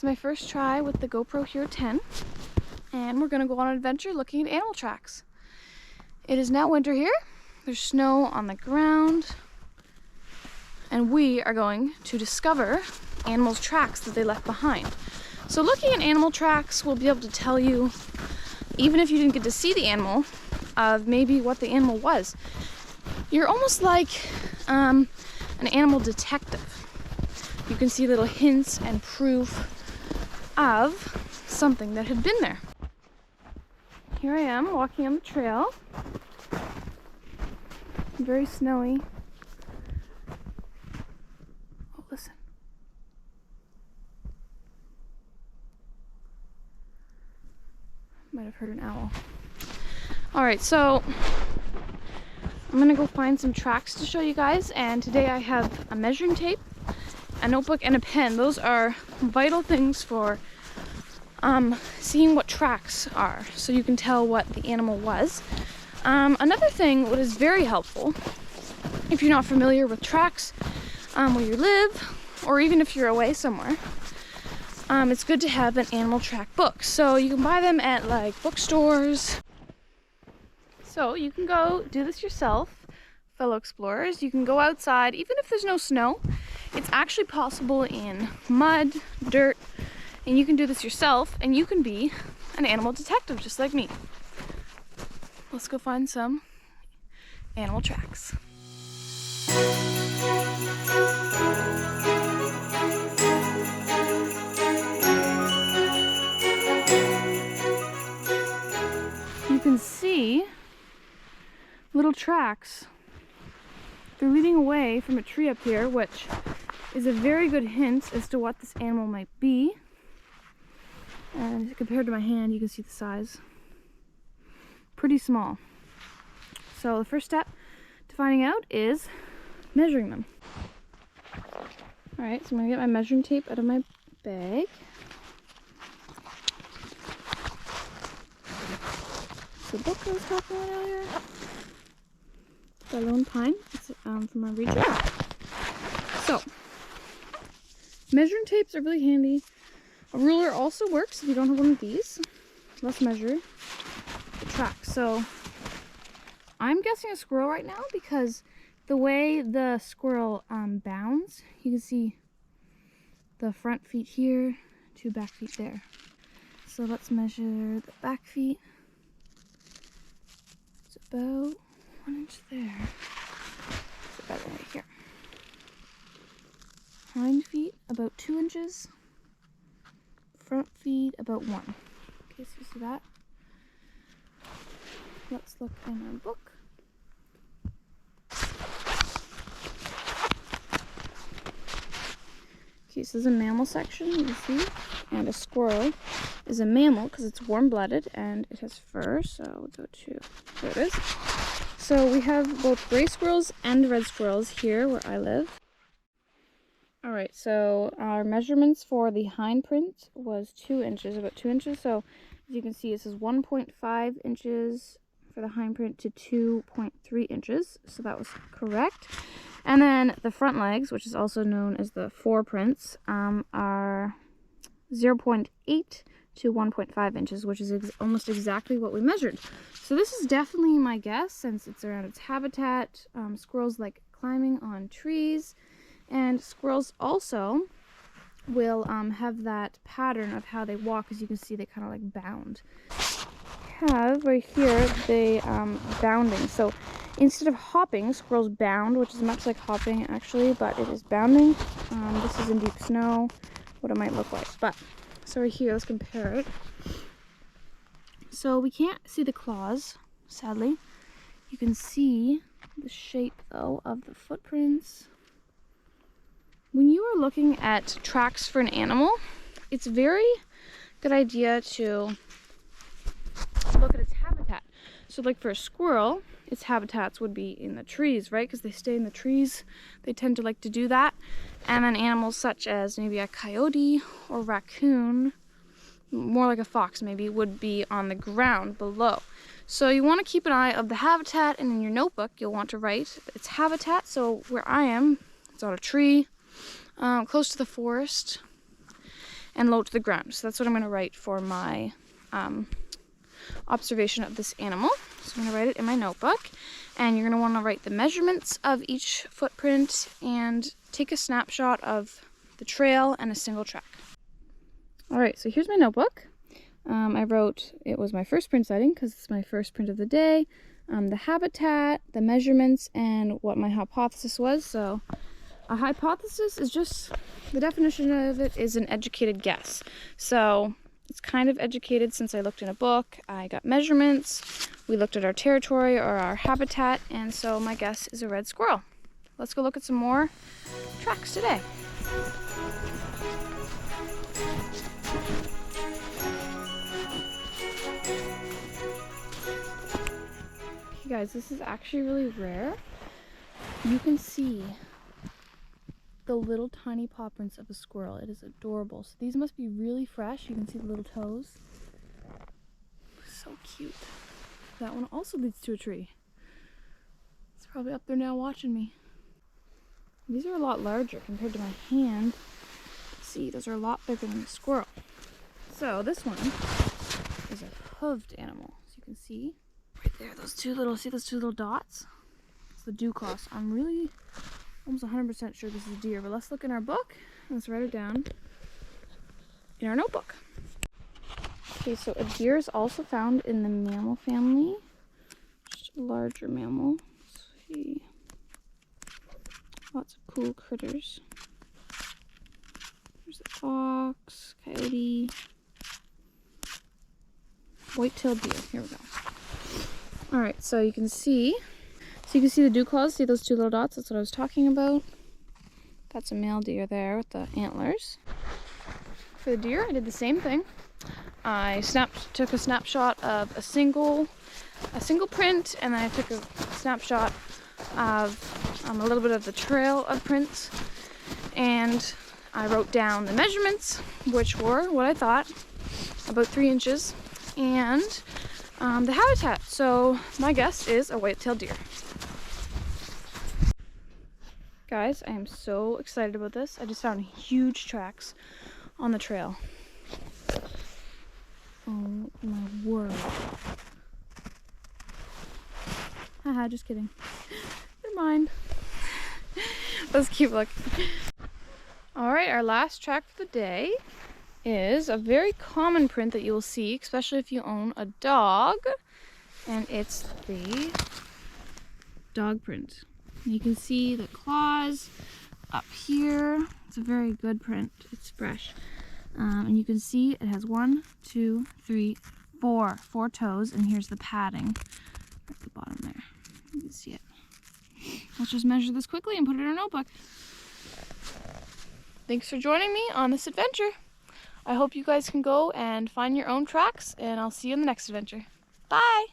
is my first try with the GoPro Hero 10, and we're gonna go on an adventure looking at animal tracks. It is now winter here. There's snow on the ground, and we are going to discover animals' tracks that they left behind. So looking at animal tracks will be able to tell you, even if you didn't get to see the animal, of maybe what the animal was. You're almost like an animal detective. You can see little hints and proof of something that had been there. Here I am walking on the trail. Very snowy. Oh, listen. Might have heard an owl. All right, so I'm gonna go find some tracks to show you guys, and today I have a measuring tape, a notebook, and a pen. Those are vital things for seeing what tracks are, so you can tell what the animal was. Another thing what is very helpful, if you're not familiar with tracks where you live, or even if you're away somewhere, it's good to have an animal track book. So you can buy them at like bookstores. So you can go do this yourself, fellow explorers. You can go outside, even if there's no snow. It's actually possible in mud, dirt, and you can do this yourself, and you can be an animal detective just like me. Let's go find some animal tracks. You can see little tracks. They're leading away from a tree up here, which is a very good hint as to what this animal might be. And compared to my hand, you can see the size. Pretty small. So the first step to finding out is measuring them. Alright, so I'm going to get my measuring tape out of my bag. The book I was talking about earlier. The Lone Pine. It's from our region. So, measuring tapes are really handy. A ruler also works if you don't have one of these. Let's measure the track. So, I'm guessing a squirrel right now because the way the squirrel bounds, you can see the front feet here, 2 back feet there. So let's measure the back feet. It's about 1 inch there. It's about right here. Hind feet about 2 inches. Front feet about 1. Okay, so you see that. Let's look in our book. Okay, so there's a mammal section, you can see, and a squirrel is a mammal because it's warm-blooded and it has fur, so we'll go to, there it is. So we have both gray squirrels and red squirrels here where I live. Alright, so our measurements for the hind print was 2 inches, about 2 inches, so as you can see it says 1.5 inches for the hind print to 2.3 inches, so that was correct. And then the front legs, which is also known as the foreprints, are 0.8 to 1.5 inches, which is almost exactly what we measured. So this is definitely my guess, since it's around its habitat. Squirrels like climbing on trees, and squirrels also will have that pattern of how they walk. As you can see, they kind of like bound. Have right here the bounding. So instead of hopping, squirrels bound, which is much like hopping actually, but it is bounding. This is in deep snow, what it might look like. But so right here, let's compare it. So we can't see the claws, sadly. You can see the shape though of the footprints. When you are looking at tracks for an animal, it's a very good idea to look at its habitat. So like for a squirrel, its habitats would be in the trees, right? Because they stay in the trees. They tend to like to do that. And then animals such as maybe a coyote or raccoon, more like a fox maybe, would be on the ground below. So you want to keep an eye of the habitat, and in your notebook you'll want to write its habitat. So where I am, it's on a tree, close to the forest. and low to the ground. So that's what I'm going to write for my observation of this animal. So I'm going to write it in my notebook, and you're going to want to write the measurements of each footprint and take a snapshot of the trail and a single track. Alright, so here's my notebook. I wrote, it was my first print sighting because it's my first print of the day, the habitat, the measurements, and what my hypothesis was. So a hypothesis is just, the definition of it is an educated guess. So it's kind of educated since I looked in a book, I got measurements, we looked at our territory or our habitat, and so my guess is a red squirrel. Let's go look at some more tracks today. Okay guys, this is actually really rare. You can see the little tiny paw prints of a squirrel. It is adorable. So these must be really fresh. You can see the little toes. So cute. That one also leads to a tree. It's probably up there now watching me. These are a lot larger compared to my hand. See, those are a lot bigger than the squirrel. So this one is a hooved animal. So you can see right there, those two little dots? It's the dew claw. I'm really almost 100% sure this is a deer, but let's look in our book and let's write it down in our notebook. Okay, so a deer is also found in the mammal family, just a larger mammal. Let's see. Lots of cool critters. There's a fox, coyote, white-tailed deer. Here we go. All right, so you can see the dew claws. See those two little dots? That's what I was talking about. That's a male deer there with the antlers. For the deer, I did the same thing. I took a snapshot of a single print, and then I took a snapshot of a little bit of the trail of prints, and I wrote down the measurements, which were what I thought, about 3 inches, and the habitat. So my guess is a white-tailed deer. Guys, I am so excited about this. I just found huge tracks on the trail. Oh my word. Haha, just kidding. Never mind. Let's keep looking. Alright, our last track for the day is a very common print that you will see, especially if you own a dog, and it's the dog print. You can see the claws up here. It's a very good print. It's fresh. And you can see it has 1, 2, 3, 4 toes, and here's the padding at the bottom there. You can see it. Let's just measure this quickly and put it in our notebook. Thanks for joining me on this adventure. I hope you guys can go and find your own tracks, and I'll see you in the next adventure. Bye!